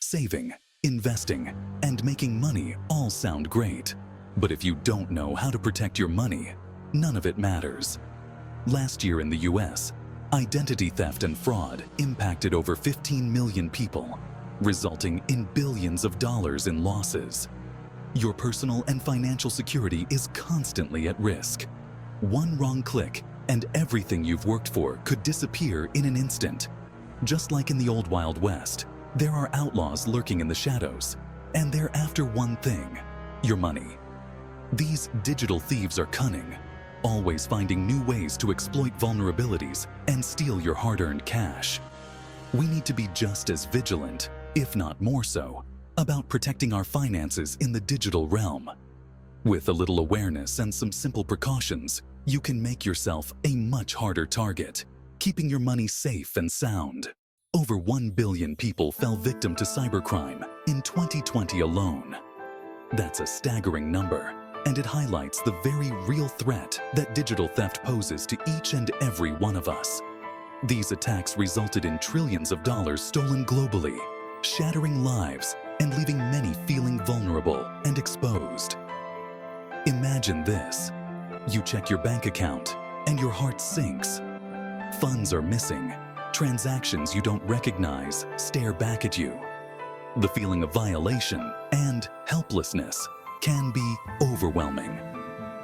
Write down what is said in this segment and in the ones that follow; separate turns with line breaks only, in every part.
Saving, investing, and making money all sound great. But if you don't know how to protect your money, none of it matters. Last year in the US, identity theft and fraud impacted over 15 million people, resulting in billions of dollars in losses. Your personal and financial security is constantly at risk. One wrong click and everything you've worked for could disappear in an instant. Just like in the old Wild West, there are outlaws lurking in the shadows, and they're after one thing: your money. These digital thieves are cunning, always finding new ways to exploit vulnerabilities and steal your hard-earned cash. We need to be just as vigilant, if not more so, about protecting our finances in the digital realm. With a little awareness and some simple precautions, you can make yourself a much harder target, keeping your money safe and sound. Over 1 billion people fell victim to cybercrime in 2020 alone. That's a staggering number, and it highlights the very real threat that digital theft poses to each and every one of us. These attacks resulted in trillions of dollars stolen globally, shattering lives and leaving many feeling vulnerable and exposed. Imagine this. You check your bank account and your heart sinks. Funds are missing. Transactions you don't recognize stare back at you. The feeling of violation and helplessness can be overwhelming.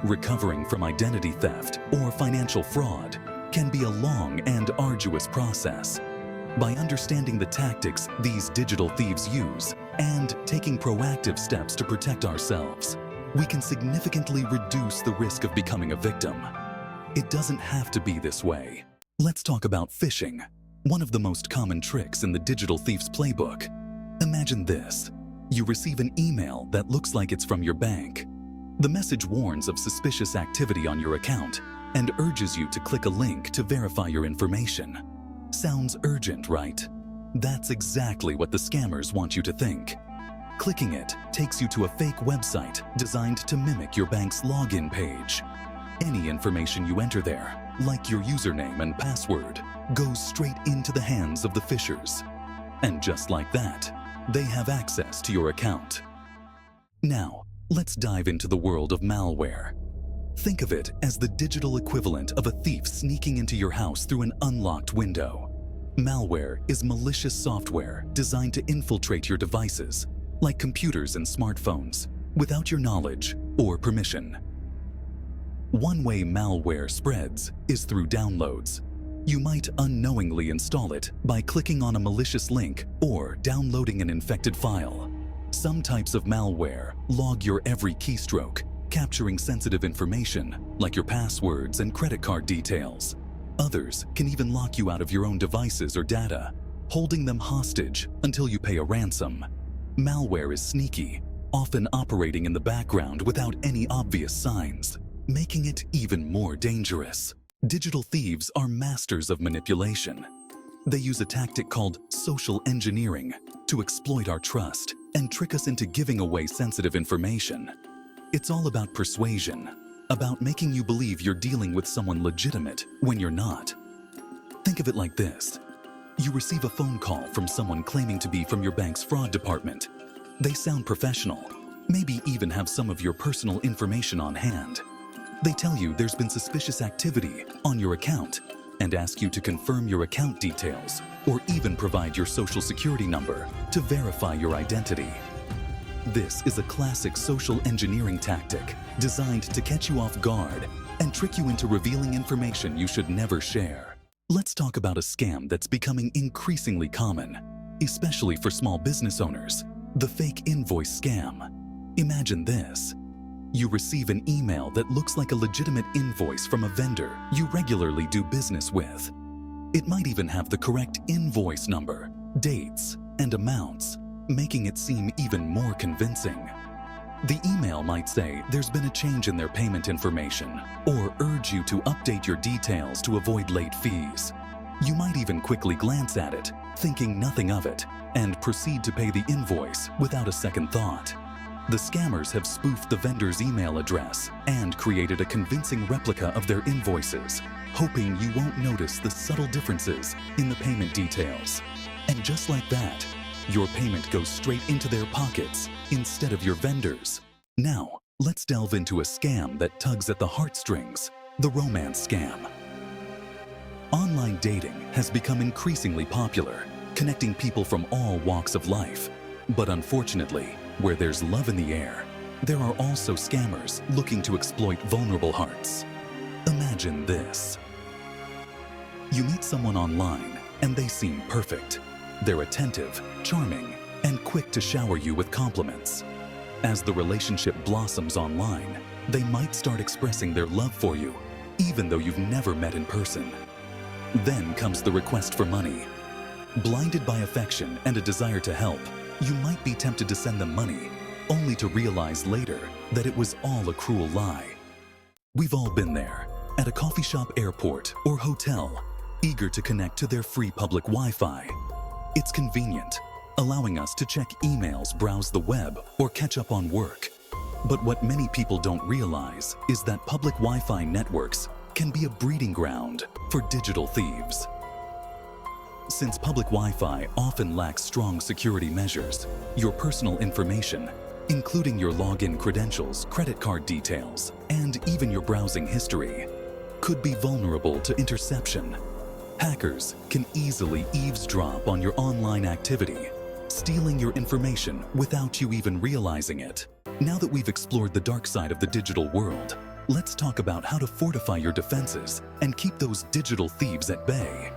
Recovering from identity theft or financial fraud can be a long and arduous process. By understanding the tactics these digital thieves use and taking proactive steps to protect ourselves, we can significantly reduce the risk of becoming a victim. It doesn't have to be this way. Let's talk about phishing, one of the most common tricks in the digital thief's playbook. Imagine this. You receive an email that looks like it's from your bank. The message warns of suspicious activity on your account and urges you to click a link to verify your information. Sounds urgent, right? That's exactly what the scammers want you to think. Clicking it takes you to a fake website designed to mimic your bank's login page. Any information you enter there, like your username and password, goes straight into the hands of the phishers. And just like that, they have access to your account. Now, let's dive into the world of malware. Think of it as the digital equivalent of a thief sneaking into your house through an unlocked window. Malware is malicious software designed to infiltrate your devices, like computers and smartphones, without your knowledge or permission. One way malware spreads is through downloads. You might unknowingly install it by clicking on a malicious link or downloading an infected file. Some types of malware log your every keystroke, capturing sensitive information like your passwords and credit card details. Others can even lock you out of your own devices or data, holding them hostage until you pay a ransom. Malware is sneaky, often operating in the background without any obvious signs, making it even more dangerous. Digital thieves are masters of manipulation. They use a tactic called social engineering to exploit our trust and trick us into giving away sensitive information. It's all about persuasion, about making you believe you're dealing with someone legitimate when you're not. Think of it like this. You receive a phone call from someone claiming to be from your bank's fraud department. They sound professional, maybe even have some of your personal information on hand. They tell you there's been suspicious activity on your account and ask you to confirm your account details or even provide your social security number to verify your identity. This is a classic social engineering tactic designed to catch you off guard and trick you into revealing information you should never share. Let's talk about a scam that's becoming increasingly common, especially for small business owners: the fake invoice scam. Imagine this. You receive an email that looks like a legitimate invoice from a vendor you regularly do business with. It might even have the correct invoice number, dates, and amounts, making it seem even more convincing. The email might say there's been a change in their payment information or urge you to update your details to avoid late fees. You might even quickly glance at it, thinking nothing of it, and proceed to pay the invoice without a second thought. The scammers have spoofed the vendor's email address and created a convincing replica of their invoices, hoping you won't notice the subtle differences in the payment details. And just like that, Your payment goes straight into their pockets instead of your vendors. Now, let's delve into a scam that tugs at the heartstrings, the romance scam. Online dating has become increasingly popular, connecting people from all walks of life. But unfortunately, where there's love in the air, there are also scammers looking to exploit vulnerable hearts. Imagine this. You meet someone online and they seem perfect. They're attentive, charming, and quick to shower you with compliments. As the relationship blossoms online, they might start expressing their love for you, even though you've never met in person. Then comes the request for money. Blinded by affection and a desire to help, you might be tempted to send them money, only to realize later that it was all a cruel lie. We've all been there, at a coffee shop, airport, or hotel, eager to connect to their free public Wi-Fi. It's convenient, allowing us to check emails, browse the web, or catch up on work. But what many people don't realize is that public Wi-Fi networks can be a breeding ground for digital thieves. Since public Wi-Fi often lacks strong security measures, your personal information, including your login credentials, credit card details, and even your browsing history, could be vulnerable to interception. Hackers can easily eavesdrop on your online activity, stealing your information without you even realizing it. Now that we've explored the dark side of the digital world, let's talk about how to fortify your defenses and keep those digital thieves at bay.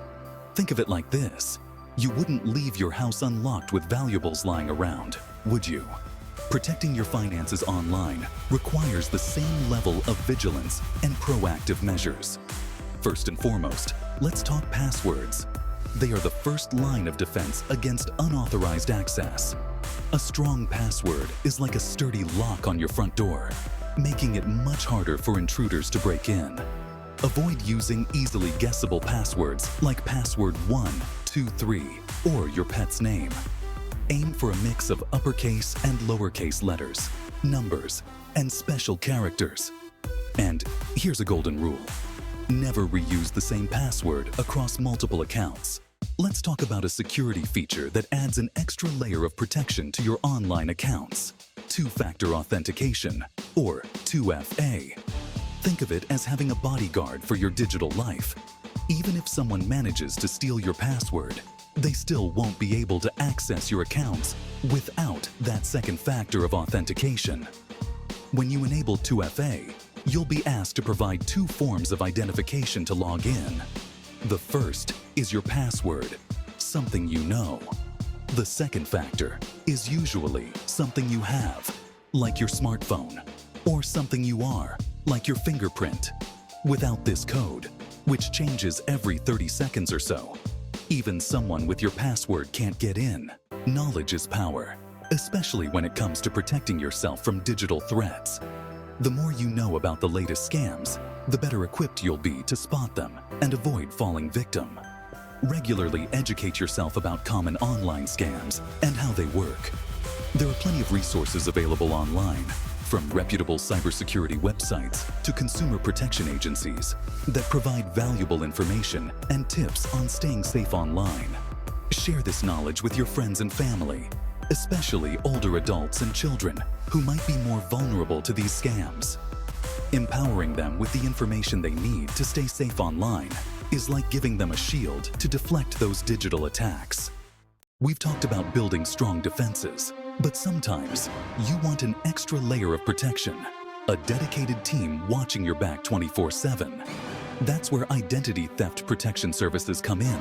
Think of it like this. You wouldn't leave your house unlocked with valuables lying around, would you? Protecting your finances online requires the same level of vigilance and proactive measures. First and foremost, let's talk passwords. They are the first line of defense against unauthorized access. A strong password is like a sturdy lock on your front door, making it much harder for intruders to break in. Avoid using easily guessable passwords like password 123 or your pet's name. Aim for a mix of uppercase and lowercase letters, numbers, and special characters. And here's a golden rule. Never reuse the same password across multiple accounts. Let's talk about a security feature that adds an extra layer of protection to your online accounts. Two-factor authentication, or 2FA. Think of it as having a bodyguard for your digital life. Even if someone manages to steal your password, they still won't be able to access your accounts without that second factor of authentication. When you enable 2FA, you'll be asked to provide two forms of identification to log in. The first is your password, something you know. The second factor is usually something you have, like your smartphone, or something you are, like your fingerprint. Without this code, which changes every 30 seconds or so, even someone with your password can't get in. Knowledge is power, especially when it comes to protecting yourself from digital threats. The more you know about the latest scams, the better equipped you'll be to spot them and avoid falling victim. Regularly educate yourself about common online scams and how they work. There are plenty of resources available online, from reputable cybersecurity websites to consumer protection agencies that provide valuable information and tips on staying safe online. Share this knowledge with your friends and family, especially older adults and children who might be more vulnerable to these scams. Empowering them with the information they need to stay safe online is like giving them a shield to deflect those digital attacks. We've talked about building strong defenses, but sometimes you want an extra layer of protection, a dedicated team watching your back 24/7. That's where identity theft protection services come in.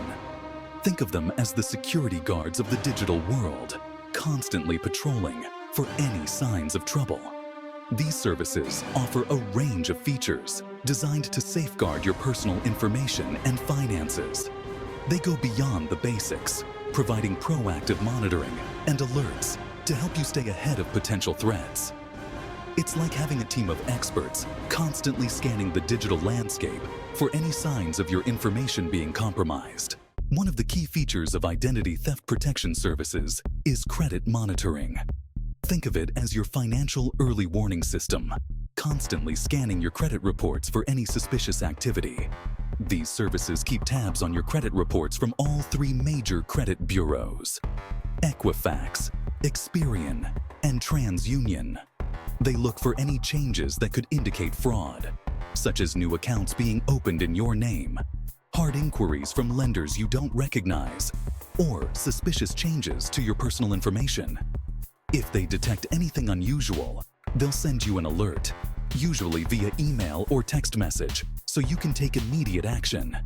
Think of them as the security guards of the digital world, constantly patrolling for any signs of trouble. These services offer a range of features designed to safeguard your personal information and finances. They go beyond the basics, providing proactive monitoring and alerts to help you stay ahead of potential threats. It's like having a team of experts constantly scanning the digital landscape for any signs of your information being compromised. One of the key features of identity theft protection services is credit monitoring. Think of it as your financial early warning system, constantly scanning your credit reports for any suspicious activity. These services keep tabs on your credit reports from all 3 major credit bureaus. Equifax, Experian, and TransUnion. They look for any changes that could indicate fraud, such as new accounts being opened in your name, hard inquiries from lenders you don't recognize, or suspicious changes to your personal information. If they detect anything unusual, they'll send you an alert, usually via email or text message, so you can take immediate action.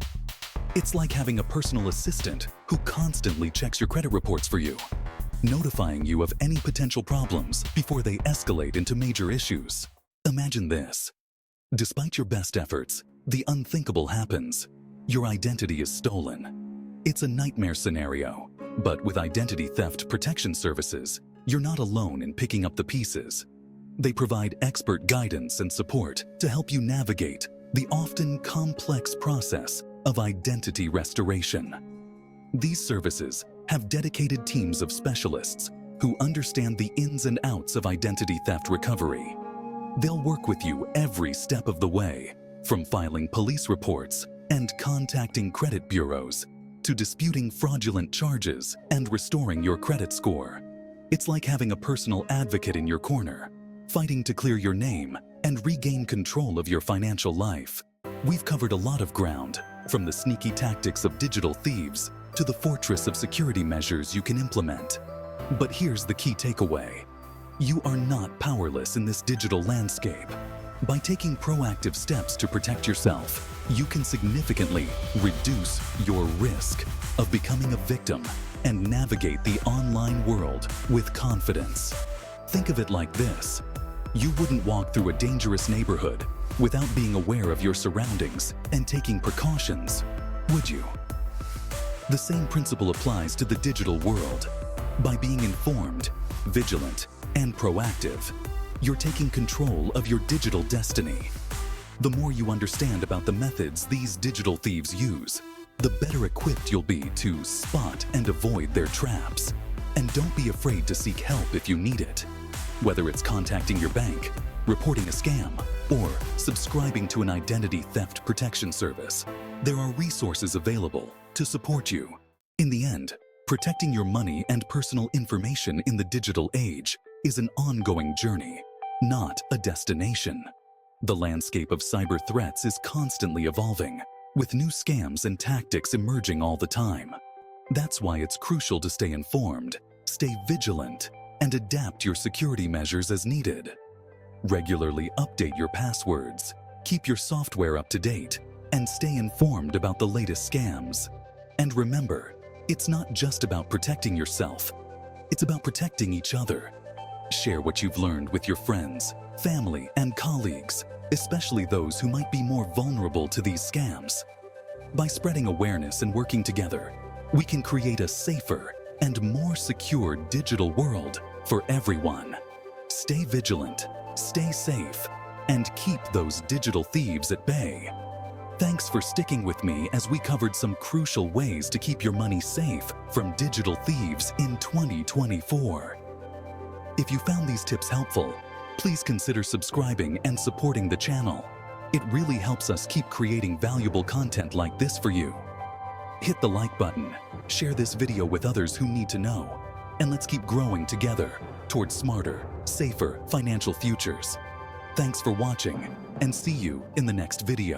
It's like having a personal assistant who constantly checks your credit reports for you, notifying you of any potential problems before they escalate into major issues. Imagine this. Despite your best efforts, the unthinkable happens. Your identity is stolen. It's a nightmare scenario, but with Identity Theft Protection Services, you're not alone in picking up the pieces. They provide expert guidance and support to help you navigate the often complex process of identity restoration. These services have dedicated teams of specialists who understand the ins and outs of identity theft recovery. They'll work with you every step of the way, from filing police reports and contacting credit bureaus to disputing fraudulent charges and restoring your credit score. It's like having a personal advocate in your corner, fighting to clear your name and regain control of your financial life. We've covered a lot of ground, from the sneaky tactics of digital thieves to the fortress of security measures you can implement. But here's the key takeaway. You are not powerless in this digital landscape. By taking proactive steps to protect yourself, you can significantly reduce your risk of becoming a victim and navigate the online world with confidence. Think of it like this. You wouldn't walk through a dangerous neighborhood without being aware of your surroundings and taking precautions, would you? The same principle applies to the digital world. By being informed, vigilant, and proactive, you're taking control of your digital destiny. The more you understand about the methods these digital thieves use, the better equipped you'll be to spot and avoid their traps. And don't be afraid to seek help if you need it. Whether it's contacting your bank, reporting a scam, or subscribing to an identity theft protection service, there are resources available to support you. In the end, protecting your money and personal information in the digital age is an ongoing journey, not a destination. The landscape of cyber threats is constantly evolving, with new scams and tactics emerging all the time. That's why it's crucial to stay informed, stay vigilant, and adapt your security measures as needed. Regularly update your passwords, keep your software up to date, and stay informed about the latest scams. And remember, it's not just about protecting yourself, it's about protecting each other. Share what you've learned with your friends, family, and colleagues, especially those who might be more vulnerable to these scams. By spreading awareness and working together, we can create a safer and more secure digital world for everyone. Stay vigilant, stay safe, and keep those digital thieves at bay. Thanks for sticking with me as we covered some crucial ways to keep your money safe from digital thieves in 2024. If you found these tips helpful, please consider subscribing and supporting the channel. It really helps us keep creating valuable content like this for you. Hit the like button, share this video with others who need to know, and let's keep growing together towards smarter, safer financial futures. Thanks for watching, and see you in the next video.